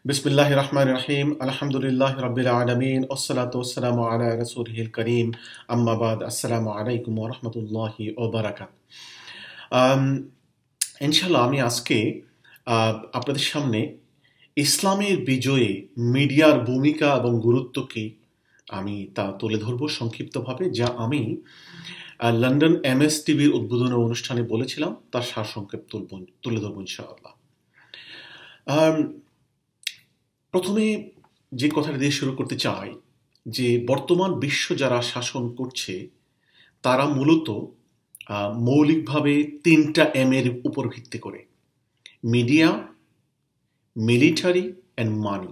बिस्मिल्लाहिर रहमानिर रहीम अल्हम्दुलिल्लाहि रब्बिल आलमीन अस्सलातु वस्सलामु अला रसूलिहिल करीम अम्मा बाद अस्सलामु আলাইকুম ওয়া রাহমাতুল্লাহি ওয়া বারাকাতুহু। ইনশাআল্লাহ আমি আজকে আপনাদের সামনে ইসলামের বিজয়ে মিডিয়ার ভূমিকা এবং গুরুত্ব কি আমি তা তুলে ধরব সংক্ষিপ্তভাবে, যা আমি লন্ডন এমএস টিভির উদ্বোধনী অনুষ্ঠানে বলেছিলাম তার সারসংক্ষেপ তুলে ধরব ইনশাআল্লাহ। প্রথমে যে কথাটা দিয়ে শুরু করতে চাই যে বর্তমান বিশ্ব যারা শাসন করছে তারা মূলত মৌলিকভাবে 3টা এম এর উপর ভিত্তি করে: মিডিয়া, মিলিটারি অ্যান্ড মানি।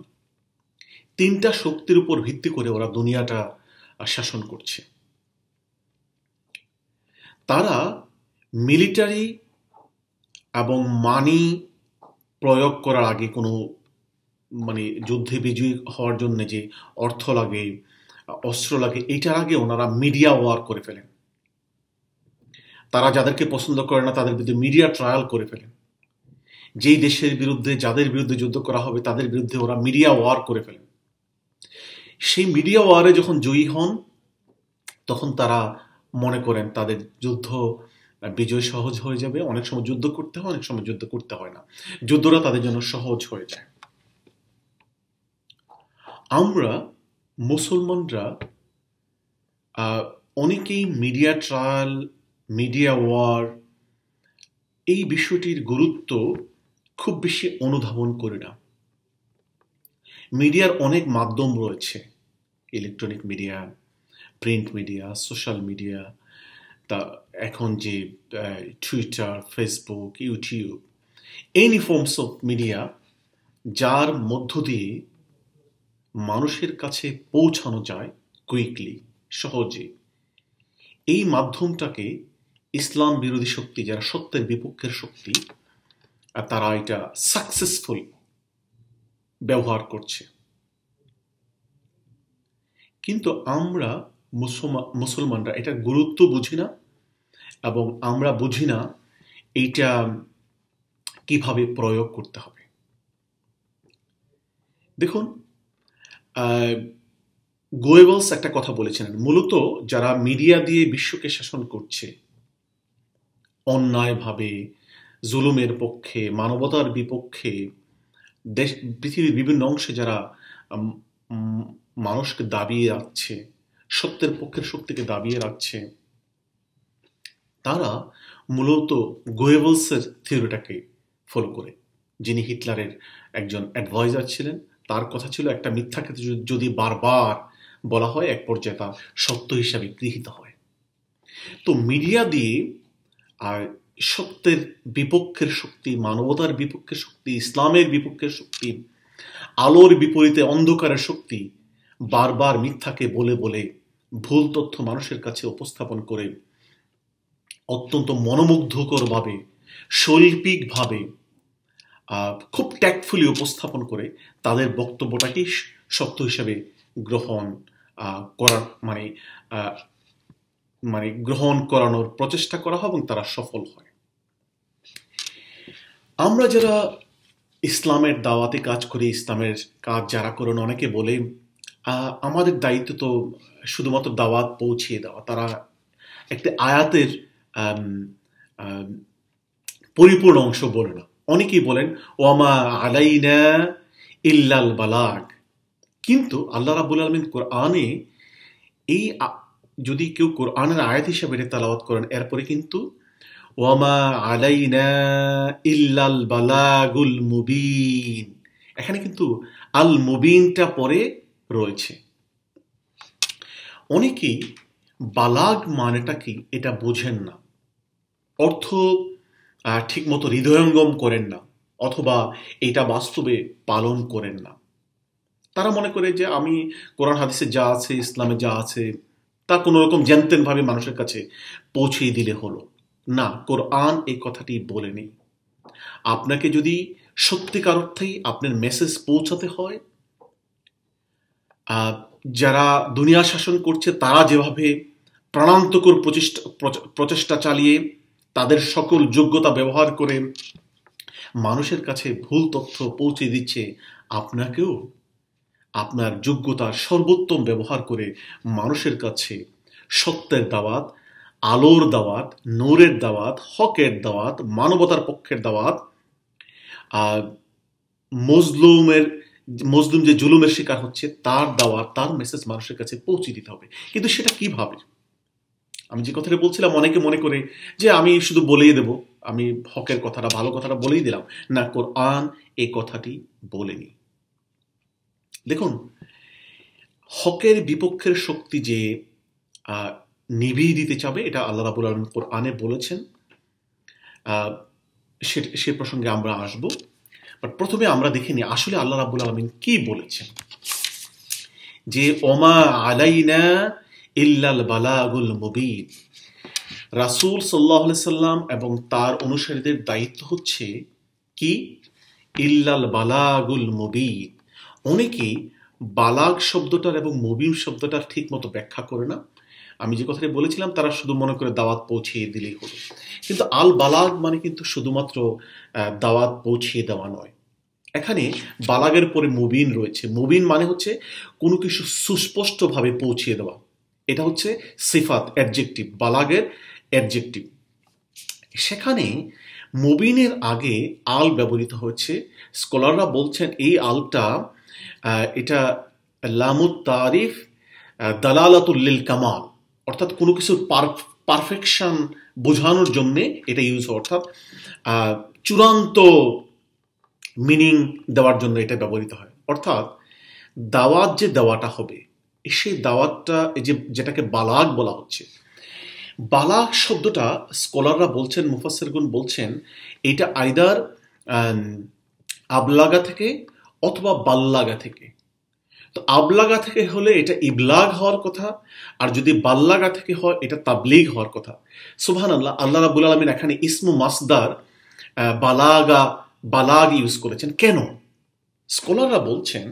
3টা শক্তির উপর ভিত্তি করে ওরা দুনিয়াটা শাসন করছে। তারা মিলিটারি এবং মানি প্রয়োগ করার আগে কোনো যুদ্ধে বিজয়ী হওয়ার জন্য যে অর্থ লাগে, অস্ত্র লাগে, এইটার আগে ওনারা মিডিয়া ওয়ার করে ফেলেন। তারা যাদেরকে পছন্দ করে না তাদের বিরুদ্ধে মিডিয়া ট্রায়াল করে ফেলেন। যেই দেশের বিরুদ্ধে, যাদের বিরুদ্ধে যুদ্ধ করা হবে তাদের বিরুদ্ধে ওরা মিডিয়া ওয়ার করে ফেলেন। সেই মিডিয়া ওয়ারে যখন জয়ী হন তখন তারা মনে করেন তাদের যুদ্ধ বিজয় সহজ হয়ে যাবে। অনেক সময় যুদ্ধ করতে হয়, অনেক সময় যুদ্ধ করতে হয় না, যুদ্ধটা তাদের জন্য সহজ হয়ে যায়। আমরা মুসলমানরা অনেকেই মিডিয়া ট্রায়াল, মিডিয়া ওয়ার এই বিষয়টির গুরুত্ব খুব বেশি অনুধাবন করি না। মিডিয়ার অনেক মাধ্যম রয়েছে: electronic media, print media, social media, তা এখন যে Twitter, Facebook, YouTube, any forms of media যার মধ্য দিয়ে মানুষের কাছে পৌঁছানো যায় কুইকলি, সহজে। এই মাধ্যমটাকে ইসলাম বিরোধী শক্তি, যারা সত্যের বিপক্ষের শক্তি, তারা এটা সাকসেসফুল ব্যবহার করছে। কিন্তু আমরা মুসলমানরা এটা গুরুত্ব বুঝি না এবং আমরা বুঝি না এইটা কিভাবে প্রয়োগ করতে হবে। দেখুন, গোয়েবলস একটা কথা বলেছিলেন, মূলত যারা মিডিয়া দিয়ে বিশ্বকে শাসন করছে অন্যায়ভাবে, জুলুমের পক্ষে, মানবতার বিপক্ষে, পৃথিবীর বিভিন্ন অংশে যারা মানুষকে দাবিয়ে রাখছে, সত্যের পক্ষের শক্তিকে দাবিয়ে রাখছে, তারা মূলত গোয়েবলসের থিওরিটাকে ফলো করে, যিনি হিটলারের একজন অ্যাডভাইজার ছিলেন। তার কথা ছিল একটা মিথ্যাকে যদি বারবার বলা হয় এক পর্যায়ে তা সত্য হিসাবে গৃহীত হয়। তো মিডিয়া দিয়ে আর সত্যের বিপক্ষের শক্তি, মানবতার বিপক্ষের শক্তি, ইসলামের বিপক্ষের শক্তি, আলোর বিপরীতে অন্ধকারের শক্তি বারবার মিথ্যাকে বলে বলে, ভুল তথ্য মানুষের কাছে উপস্থাপন করে অত্যন্ত মনোমুগ্ধকরভাবে, শৈল্পিকভাবে, খুব ট্যাক্টফুলি উপস্থাপন করে তাদের বক্তব্যটাকেই সত্য হিসাবে গ্রহণ করার গ্রহণ করানোর প্রচেষ্টা করা হয় এবং তারা সফল হয়। আমরা যারা ইসলামের দাওয়াতে কাজ করি, ইসলামের কাজ যারা করেন, অনেকে বলে আমাদের দায়িত্ব তো শুধুমাত্র দাওয়াত পৌঁছিয়ে দেওয়া। তারা একটা আয়াতের পরিপূর্ণ অংশ বলে না। অনেকেই বলেন ওয়ামা আলাইনা ইল্লাল বালাগ। কিন্তু আল্লাহ রাব্বুল আলামিন কোরআনে এই যদি কেউ কোরআনের আয়াত হিসেবে এটা তেলাওয়াত করেন, এরপরে কিন্তু ওয়ামা আলাইনা ইল্লাল বালাগুল মুবিন, এখানে কিন্তু আল মুবিনটা পরে রয়েছে। অনেকেই বালাগ মানেটা কি এটা বোঝেন না, অর্থ ঠিক মতো হৃদয়ঙ্গম করেন না, অথবা এটা বাস্তবে পালন করেন না। তারা মনে করে যে আমি কোরআন হাদিসে যা আছে, ইসলামে যা আছে, তা কোনো রকম জানতেন ভাবে মানুষের কাছে পৌঁছিয়ে দিলে হলো। না, কোরআন এই কথাটি বলেনি। আপনাকে যদি সত্যিকার অর্থেই আপনার মেসেজ পৌঁছাতে হয়, যারা দুনিয়া শাসন করছে তারা যেভাবে প্রাণান্তকর প্রচেষ্টা চালিয়ে তাদের সকল যোগ্যতা ব্যবহার করে মানুষের কাছে ভুল তথ্য পৌঁছে দিচ্ছে, আপনাকেও আপনার যোগ্যতার সর্বোত্তম ব্যবহার করে মানুষের কাছে সত্যের দাওয়াত, আলোর দাওয়াত, নূরের দাওয়াত, হকের দাওয়াত, মানবতার পক্ষের দাওয়াত, আর মজলুমের মজলুম যে জুলুমের শিকার হচ্ছে তার দাওয়াত, তার মেসেজ মানুষের কাছে পৌঁছে দিতে হবে। কিন্তু সেটা কিভাবে? আমি যে কথাটা বলছিলাম, অনেকে মনে করে যে আমি শুধু বলেই দেব, আমি হকের কথাটা, ভালো কথাটা বলেই দিলাম। না, কোরআন এই কথাটি বলেনি। দেখুন, হকের বিপক্ষের শক্তি যে নিভিয়ে দিতে চাবে, এটা আল্লাহ রাব্বুল আলামিন কোরআনে বলেছেন। সে প্রসঙ্গে আমরা আসব। বাট প্রথমে আমরা দেখে নিই আসলে আল্লাহ রাব্বুল আলামিন কি বলেছেন। যে ওমা আলাইনা ইল্লাল বালাগুল মুবিন, রাসূল সাল্লাল্লাহু আলাইহি সাল্লাম এবং তার অনুসারীদের দায়িত্ব হচ্ছে কি? ইল্লাল বালাগুল মুবিন। অনেকেই বালাগ শব্দটার এবং মুবিন শব্দটার ঠিক মতো ব্যাখ্যা করে না। আমি যে কথাটি বলেছিলাম, তারা শুধু মনে করে দাওয়াত পৌঁছিয়ে দিলেই হলো। কিন্তু আল বালাগ মানে কিন্তু শুধুমাত্র দাওয়াত পৌঁছিয়ে দেওয়া নয়। এখানে বালাগের পরে মুবিন রয়েছে। মুবিন মানে হচ্ছে কোনো কিছু সুস্পষ্টভাবে পৌঁছিয়ে দেওয়া। এটা হচ্ছে সিফাত, অ্যাডজেক্টিভ, বালাগের অ্যাডজেক্টিভ। সেখানে মুবিনের আগে আল ব্যবহৃত হচ্ছে। স্কলাররা বলছেন এই আলটা এটা লামুত তারিফ দালালাতুল লিল কামাল, অর্থাৎ কোনো কিছুর পারফেকশন বোঝানোর জন্যে এটা ইউজ হয়, অর্থাৎ চূড়ান্ত মিনিং দেওয়ার জন্য এটা ব্যবহৃত হয়। অর্থাৎ দাওয়াত যে দেওয়াটা হবে, সেই দাওয়াতটা যেটাকে বালাগ বলা হচ্ছে, বালাগ শব্দটা স্কলাররা বলছেন, মুফাসসিরগণ বলছেন, এটা আইদার আবলাগা থেকে অথবা বাল্লাগা থেকে। তো আবলাগা থেকে হলে এটা ইবলাগ হওয়ার কথা, আর যদি বাল্লাগা থেকে হয় এটা তাবলিগ হওয়ার কথা। সুবহানাল্লাহ, আল্লাহ রাব্বুল আলামিন এখানে ইসমু মাসদার বালাগ ইউজ করেছেন। কেন? স্কলাররা বলছেন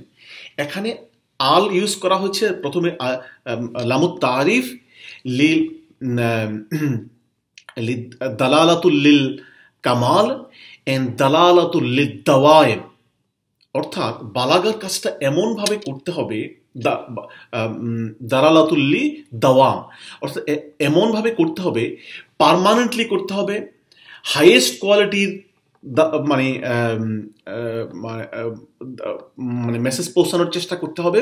এখানে আল ইউজ করা হয়েছে প্রথমে লামুত তারিফ লিল দালালাতুল লিল কামাল এন্ড দালালাতুল লিদ দাওয়ায়েম, অর্থাৎ বালাগার কাজটা এমনভাবে করতে হবে, দালালাতুল্লি দাওয়াম, অর্থাৎ এমনভাবে করতে হবে, পার্মানেন্টলি করতে হবে, হাইয়েস্ট কোয়ালিটির মানে মেসেজ পৌঁছানোর চেষ্টা করতে হবে।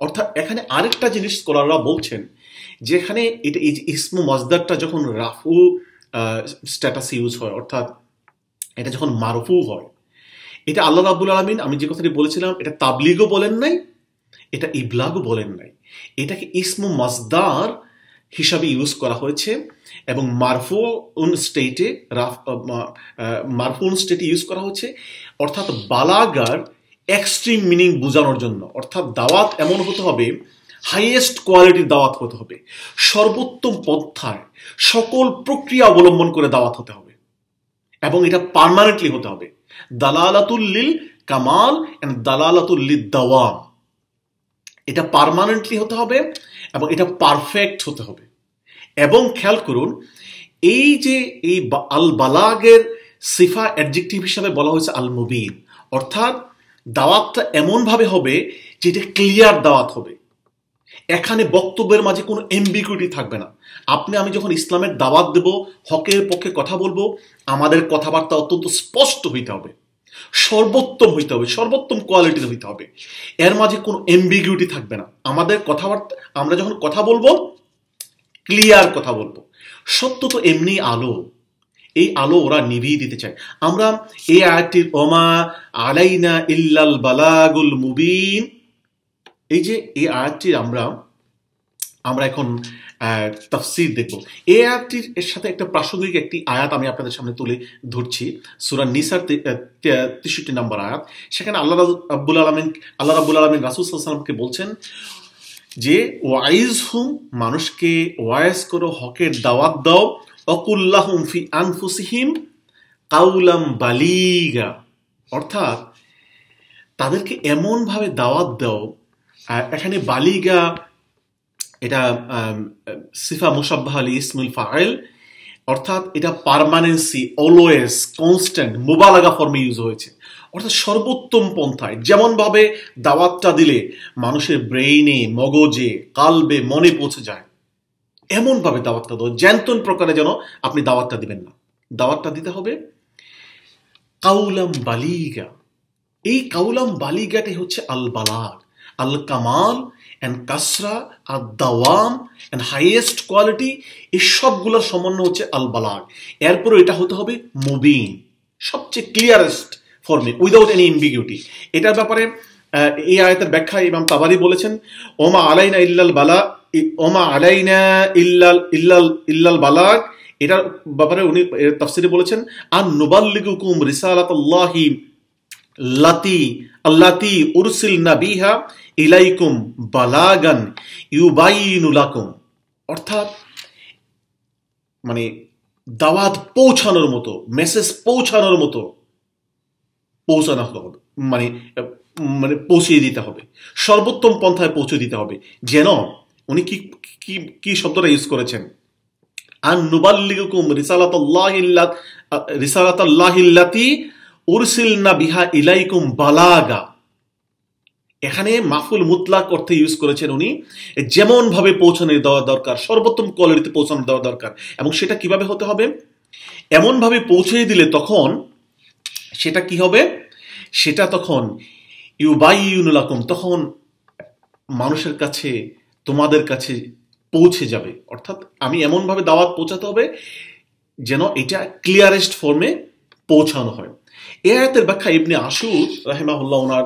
অর্থাৎ এখানে আরেকটা জিনিস স্কলাররা বলছেন, যেখানে এটা এই ইসমু মাসদারটা যখন রাফু স্ট্যাটাস ইউজ হয়, অর্থাৎ এটা যখন মারফু হয়, এটা আল্লাহ রাব্বুল আলামিন, আমি যে কথাটি বলেছিলাম, এটা তাবলিগও বলেন নাই, এটা ইবলাগও বলেন নাই। এটাকে ইসমু মাসদার হিসাবে ইউজ করা হয়েছে এবং মারফুউন স্টেটে ইউজ করা হচ্ছে, অর্থাৎ বালাগার এক্সট্রিম মিনিং বোঝানোর জন্য। অর্থাৎ দাওয়াত এমন হতে হবে, হাইয়েস্ট কোয়ালিটির দাওয়াত হতে হবে, সর্বোত্তম পন্থায় সকল প্রক্রিয়া অবলম্বন করে দাওয়াত হতে হবে, এবং এটা পার্মানেন্টলি হতে হবে। দালালাতুল লিল কামাল এন্ড দালালাতুল লিদ দাওয়াম, এটা পার্মানেন্টলি হতে হবে এবং এটা পারফেক্ট হতে হবে। এবং খেয়াল করুন, এই যে এই আল বালাগের সিফা অ্যাডজেক্টিভ হিসাবে বলা হয়েছে আল মুবিন, অর্থাৎ দাওয়াতটা এমনভাবে হবে যে এটা ক্লিয়ার দাওয়াত হবে। এখানে বক্তব্যের মাঝে কোনো এম্বিগুইটি থাকবে না। আমি যখন ইসলামের দাওয়াত দেব, হকের পক্ষে কথা বলবো, আমাদের কথাবার্তা অত্যন্ত স্পষ্ট হইতে হবে, সর্বোত্তম হইতে হবে, সর্বোত্তম কোয়ালিটির হইতে হবে। এর মাঝে কোনো এম্বিগুইটি থাকবে না। আমাদের কথাবার্তা, আমরা যখন কথা বলবো, ক্লিয়ার কথা বলবো। সত্য তো এমনি আলো, এই আলো ওরা নিভিয়ে দিতে চায়। আমরা এই আয়াতটির ওমা আলাইনা ইল্লাল বালাগুল মুবিন, এই যে এই আয়াতটির আমরা এখন তাফসীর দেখব। এই আয়াতটির এর সাথে একটা প্রাসঙ্গিক একটি আয়াত আমি আপনাদের সামনে তুলে ধরছি, সূরা নিসার 63 নম্বর আয়াত। সেখানে আল্লাহ রাব্বুল আলামিন রাসূল সাল্লাল্লাহু আলাইহি ওয়াসাল্লামকে বলছেন যে ওয়াইজহুম, মানুষকে ওয়াইজ করো, হকের দাওয়াত দাও, অকুল্লাহুম ফি আনফুসিহিম কাউলাম বালিগা, অর্থাৎ তাদেরকে এমনভাবে দাওয়াত দাও। এখানে বালিগা এটা সিফা মুশাব্বাহ আলী ইসমুল ফাইল, অর্থাৎ এটা পার্মানেন্সি, অলওয়েজ, কনস্ট্যান্ট, মুবালাগা ফর্মে ইউজ হয়েছে। অর্থাৎ সর্বোত্তম পন্থায় যেমনভাবে দাওয়াতটা দিলে মানুষের ব্রেইনে, মগজে, কালবে, মনে পৌঁছে যায়, এমনভাবে দাওয়াতটা দাও, জ্যান্তন প্রকারে যেন আপনি দাওয়াতটা দিবেন না। দাওয়াতটা দিতে হবে কাউলাম বালিগা। এই কাউলাম বালিগাটাই হচ্ছে আল বালাগ, আল কামাল অ্যান্ড কাসরা, আর দাওয়াম অ্যান্ড হাইয়েস্ট কোয়ালিটি, এই সবগুলোর সমন্বয় হচ্ছে আল বালাগ। এরপরে এটা হতে হবে মুবিন, সবচেয়ে ক্লিয়ারেস্ট ফর্মে, উইদাউট এনি ইম্বিগিউটি। এটার ব্যাপারে এই আয়াতের ব্যাখ্যা ইমাম তাবারি বলেছেন, ওমা আলাইনা ইল্লাল বালা, ওমা আলাইনা ইল্লাল ইল্লাল ইল্লাল বালাগ। এটার ব্যাপারে উনি তাফসিরে বলেছেন, আন নুবাল্লিগুকুম রিসালাতাল্লাহি লাতি আল্লাতি উরসিলনা বিহা ইলাইকুম বালাগান ইউবাইনু লাকুম। অর্থাৎ মানে দাওয়াত পৌঁছানোর মতো, মেসেজ পৌঁছানোর মতো পৌঁছানো হবে, মানে মানে পৌঁছিয়ে দিতে হবে, সর্বোত্তম পন্থায় পৌঁছে দিতে হবে। যেন উনি কি কি কি শব্দটা ইউজ করেছেন, আন নুবাল্লিগুকুম রিসালাতাল্লাহিল্লাতি উরসিলনা বিহা ইলাইকুম বালাগা। এখানে মাফুল মুতলাক অর্থে ইউজ করেছেন উনি, যেমন ভাবে পৌঁছানো দেওয়া দরকার, সর্বোত্তম কোয়ালিটিতে পৌঁছানো দেওয়া দরকার। এবং সেটা কিভাবে হতে হবে, এমন ভাবে পৌঁছে দিলে তখন সেটা কি হবে, সেটা তখন ইউবাইনু লাকুম, তখন মানুষের কাছে, তোমাদের কাছে পৌঁছে যাবে। অর্থাৎ আমি এমন ভাবে দাওয়াত পৌঁছাতে হবে যেন এটা ক্লিয়ারেস্ট ফর্মে পৌঁছানো হয়। এই আয়াতের ব্যাখ্যা ইবনে আশুর রাহিমাহুল্লাহ ওনার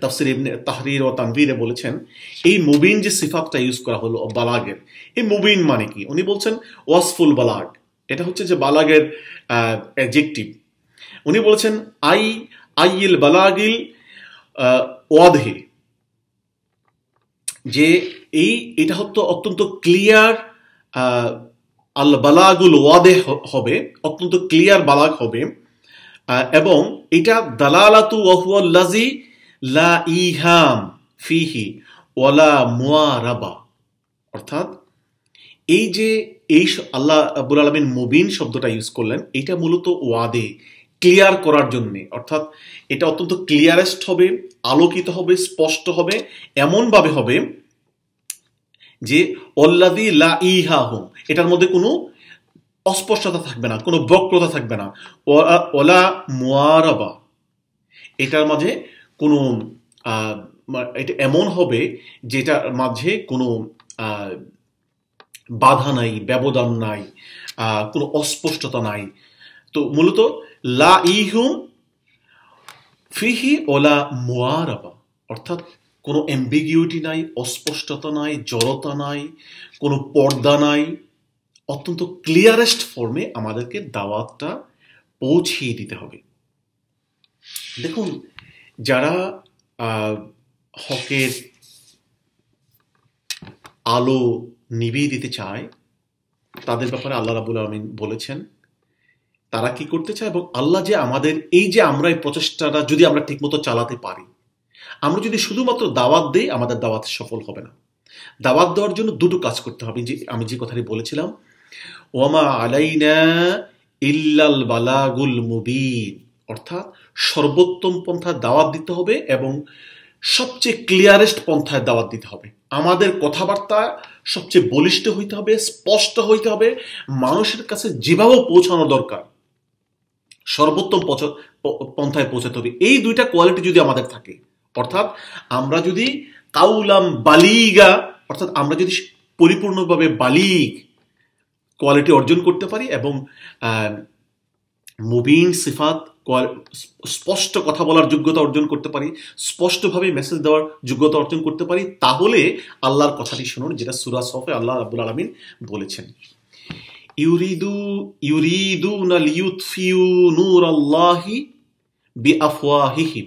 তাফসির ইবনে তাহরির ও তানভীরে বলেছেন, এই মুবিন যে সিফাতটা ইউজ করা হলো বালাগের, এই মুবিন মানে কি, উনি বলছেন ওয়াসফুল বালাগ, এটা হচ্ছে যে বালাগের অ্যাডজেক্টিভ। উনি বলেছেন আইল বালাগিল ওয়াদহে, যে এটা হতো অত্যন্ত ক্লিয়ার, আল বালাগুল ওয়াদে হবে, অত্যন্ত ক্লিয়ার বালাগ হবে। এবং এটা দালালাতু ওয়াহুয়াল্লাযী লা ইহাম ফিহি ওয়ালা মুয়ারাবা। অর্থাৎ এই যে আল্লাহ রাব্বুল আলামিন মুবিন শব্দটা ইউজ করলেন, এটা মূলত ওয়াদে, ক্লিয়ার করার জন্যে। অর্থাৎ এটা অত্যন্ত ক্লিয়ারেস্ট হবে, আলোকিত হবে, স্পষ্ট হবে, এমনভাবে হবে যে অল্লাযী লা ইহাহুম, এটার মধ্যে কোনো অস্পষ্টতা থাকবে না, কোনো বক্রতা থাকবে না। ওলা মুয়ারাবা, এটার মাঝে কোনো এটা এমন হবে যেটার মাঝে কোনো বাধা নাই, ব্যবধান নাই, কোনো অস্পষ্টতা নাই। তো মূলত লা ইহুম ফিহি ওলা মুয়ারাবা, অর্থাৎ কোনো অ্যাম্বিগিউটি নাই, অস্পষ্টতা নাই, জড়তা নাই, কোনো পর্দা নাই, অত্যন্ত ক্লিয়ারেস্ট ফর্মে আমাদেরকে দাওয়াতটা পৌঁছিয়ে দিতে হবে। দেখুন, যারা হকের আলো নিভিয়ে দিতে চায়, তাদের ব্যাপারে আল্লাহ রাব্বুল আলামিন বলেছেন তারা কি করতে চায়, এবং আল্লাহ যে আমাদের এই যে আমরা এই প্রচেষ্টাটা যদি আমরা ঠিকমতো চালাতে পারি, আমরা যদি শুধুমাত্র দাওয়াত দেই, আমাদের দাওয়াত সফল হবে না। দাওয়াত দেওয়ার জন্য দুটো কাজ করতে হবে, যে আমি যে কথাটি বলেছিলাম, ওয়ামা আলাইনা ইল্লাল বালাগুল মুবিন, অর্থাৎ সর্বোত্তম পন্থায় দাওয়াত দিতে হবে এবং সবচেয়ে ক্লিয়ারেস্ট পন্থায় দাওয়াত দিতে হবে। আমাদের কথাবার্তা সবচেয়ে বলিষ্ঠ হইতে হবে, স্পষ্ট হইতে হবে, মানুষের কাছে যেভাবে পৌঁছানো দরকার সর্বোত্তম পন্থায় পৌঁছাতে হবে। এই দুইটা কোয়ালিটি যদি আমাদের থাকে, অর্থাৎ আমরা যদি কাউলাম বালিগা, অর্থাৎ আমরা যদি পরিপূর্ণভাবে বালিগ কোয়ালিটি অর্জন করতে পারি এবং মুবিন সিফাত, স্পষ্ট কথা বলার যোগ্যতা অর্জন করতে পারি, স্পষ্টভাবে মেসেজ দেওয়ার যোগ্যতা অর্জন করতে পারি, তাহলে আল্লাহর কথাটি শুনুন, যেটা সূরা সফে আল্লাহ রাব্বুল আলামিন বলেছেন, ইউরিদুনা লিইউতফিউ নূরাল্লাহি বিআফওয়াহিহিম,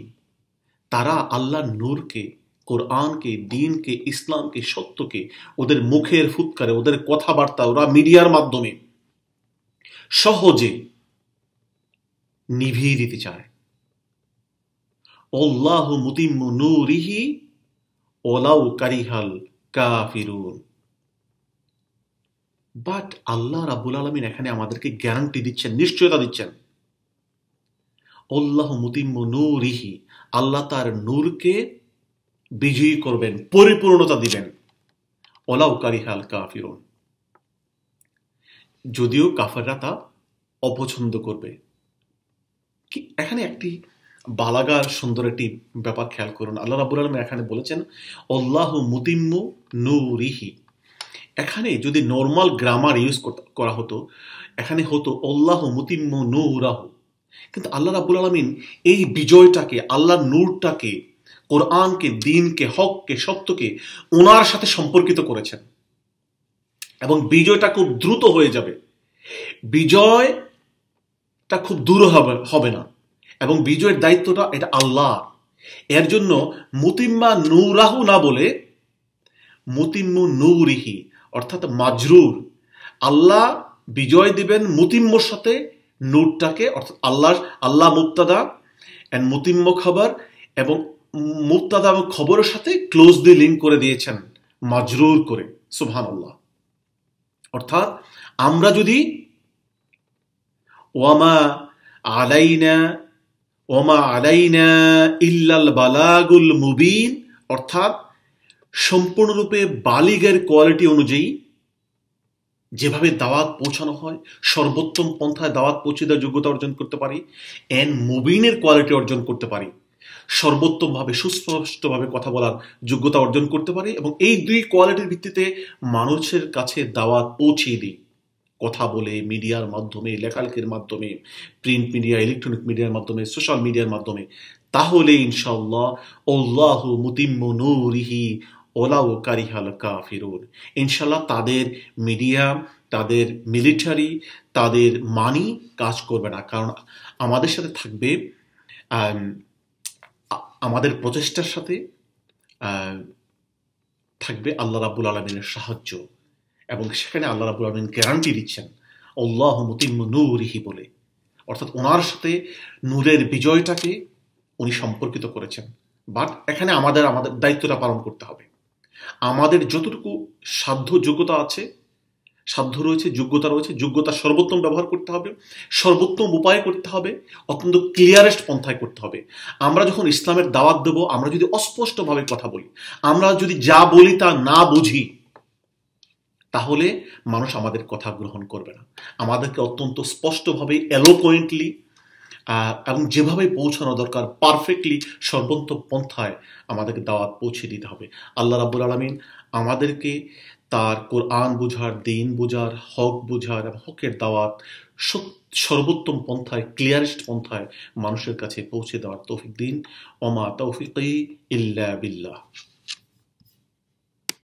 তারা আল্লাহর নূরকে, কোরআনকে, দ্বীনকে, ইসলামকে, সত্যকে ওদের মুখের ফুৎকারে, ওদের কথাবার্তা, ওরা মিডিয়ার মাধ্যমে সহজে নিভিয়ে দিতে চায়। আল্লাহু মুতিম্মু নূরিহি ওয়ালাউ কারিহাল কাফিরুন। বাট আল্লাহ রাব্বুল আলামিন এখানে আমাদেরকে গ্যারান্টি দিচ্ছেন, নিশ্চয়তা দিচ্ছেন, আল্লাহু মুতিম্মু নূরিহি, আল্লাহ তার নূরকে বিজয়ী করবেন, পরিপূর্ণতা দিবেন, ওয়ালাউ কারিহাল কাফিরুন, যদিও কাফেররা তা অপছন্দ করবে। কি এখানে একটি বালাগার সুন্দর একটি ব্যাপার খেয়াল করুন। আল্লাহ রাব্বুল আলামিন এখানে বলেছেন আল্লাহু মুতিম্মু নূরিহি। এখানে যদি নর্মাল গ্রামার ইউজ করা হতো, এখানে হতো আল্লাহু মুতিম্মু নূরাহু। কিন্তু আল্লাহ রাব্বুল আলামিন এই বিজয়টাকে, আল্লাহর নূরটাকে, কোরআনকে, দ্বীনকে, হককে, সত্যকে ওনার সাথে সম্পর্কিত করেছেন, এবং বিজয়টা খুব দ্রুত হয়ে যাবে, বিজয়টা খুব দূর হবে না, এবং বিজয়ের দায়িত্বটা এটা আল্লাহ। এর জন্য মুতিম্মা নূরাহু না বলে মুতিম্মু নূরিহি, অর্থাৎ মাজরুর, আল্লাহ বিজয় দিবেন মুতিম্মর সাথে নূরটাকে, অর্থাৎ আল্লাহ মুবতাদা এন্ড মুতিম্ম খবর, এবং মুবতাদা এবং খবরের সাথে ক্লোজলি লিঙ্ক করে দিয়েছেন মাজরুর করে, সুবহানাল্লাহ। অর্থাৎ আমরা যদি ওয়ামা আলাইনা ওয়ামা আলাইনা ইল্লাল বালাগুল মুবিন, অর্থাৎ সম্পূর্ণরূপে বালিগের কোয়ালিটি অনুযায়ী যেভাবে দাওয়াত পৌঁছানো হয়, সর্বোত্তম পন্থায় দাওয়াত পৌঁছে দেওয়ার যোগ্যতা অর্জন করতে পারি, এন্ড মুবিনের কোয়ালিটি অর্জন করতে পারি, সর্বোত্তমভাবে সুস্পষ্টভাবে কথা বলার যোগ্যতা অর্জন করতে পারি, এবং এই দুই কোয়ালিটির ভিত্তিতে মানুষের কাছে দাওয়াত পৌঁছিয়ে দিই, কথা বলে, মিডিয়ার মাধ্যমে, লেখালেখির মাধ্যমে, প্রিন্ট মিডিয়া, ইলেকট্রনিক মিডিয়ার মাধ্যমে, সোশ্যাল মিডিয়ার মাধ্যমে, তাহলে ইনশাআল্লাহ আল্লাহু মুতিম্মু নূরিহি ওয়ালাউ কারিহাল কাফিরুন, ইনশাআল্লাহ তাদের মিডিয়া, তাদের মিলিটারি, তাদের মানি কাজ করবে না, কারণ আমাদের সাথে থাকবে, আমাদের প্রচেষ্টার সাথে থাকবে আল্লাহ রাব্বুল আলামিনের সাহায্য, এবং সেখানে আল্লাহ রাব্বুল আলামিন গ্যারান্টি দিচ্ছেন আল্লাহু মুতিম্মু নূরিহি বলে, অর্থাৎ ওনার সাথে নূরের বিজয়টাকে উনি সম্পর্কিত করেছেন। বাট এখানে আমাদের দায়িত্বটা পালন করতে হবে। আমাদের যতটুকু সাধ্য যোগ্যতা আছে, সাধ্য রয়েছে, যোগ্যতা রয়েছে, যোগ্যতার সর্বোত্তম ব্যবহার করতে হবে, সর্বোত্তম উপায় করতে হবে, অত্যন্ত ক্লিয়ারেস্ট পন্থায় করতে হবে। আমরা যখন ইসলামের দাওয়াত দেব, আমরা যদি অস্পষ্টভাবে কথা বলি, আমরা যদি যা বলি তা না বুঝি, তাহলে মানুষ আমাদের কথা গ্রহণ করবে না। আমাদেরকে অত্যন্ত স্পষ্টভাবে, এলোকোয়েন্টলি, এবং যেভাবে পৌঁছানো দরকার পারফেক্টলি, সর্বোত্তম পন্থায় আমাদেরকে দাওয়াত পৌঁছে দিতে হবে। আল্লাহ রাব্বুল আলামিন আমাদেরকে তার কোরআন বুঝার, দ্বীন বুঝার, হক বুঝার এবং হকের দাওয়াত সর্বোত্তম পন্থায়, ক্লিয়ারেস্ট পন্থায় মানুষের কাছে পৌঁছে দেওয়ার তৌফিক দিন। ওমা তৌফিকি ইল্লা বিল্লাহ।